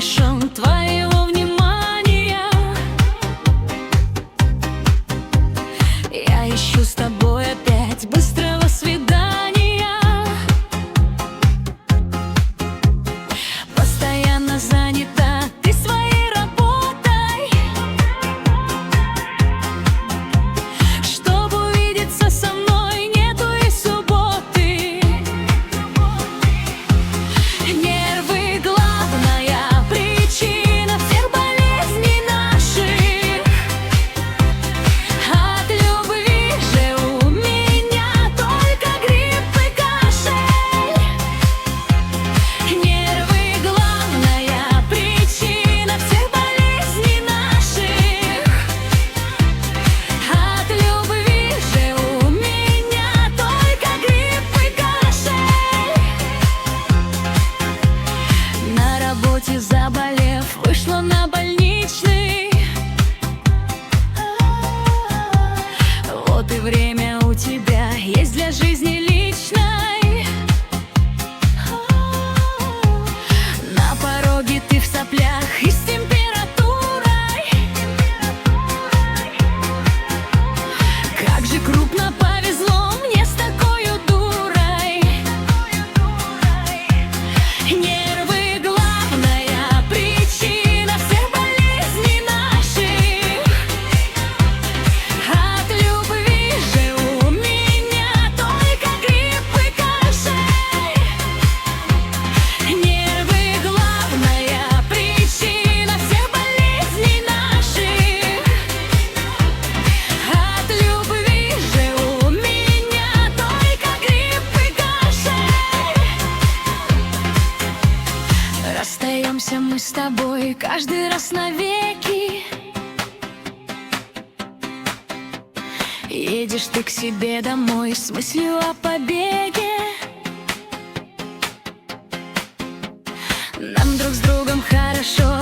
лишен твоего внимания. Я ищу с тобой опять быстрого свидания. Постоянно занята ты своей работой, чтобы увидеться со мной нету и субботы. Нервы — главная причина всех болезней наших. От любви же у меня только грипп и кашель. Нервы — главная причина всех болезней наших. От любви же у меня только грипп и кашель. На работе заболев, вышла на больничный. Вот и время у тебя есть для жизни личной. На пороге ты в соплях и с температурой. Как же крупно повезло мне с такою дурой. Нервы — главная причина всех болезней наших. От любви же у меня только грипп и кашель. Нервы — главная причина всех болезней наших. От любви же у меня только грипп и кашель. Расстаемся мы с тобой каждый раз навеки. Едешь ты к себе домой с мыслью о побеге. Нам друг с другом хорошо.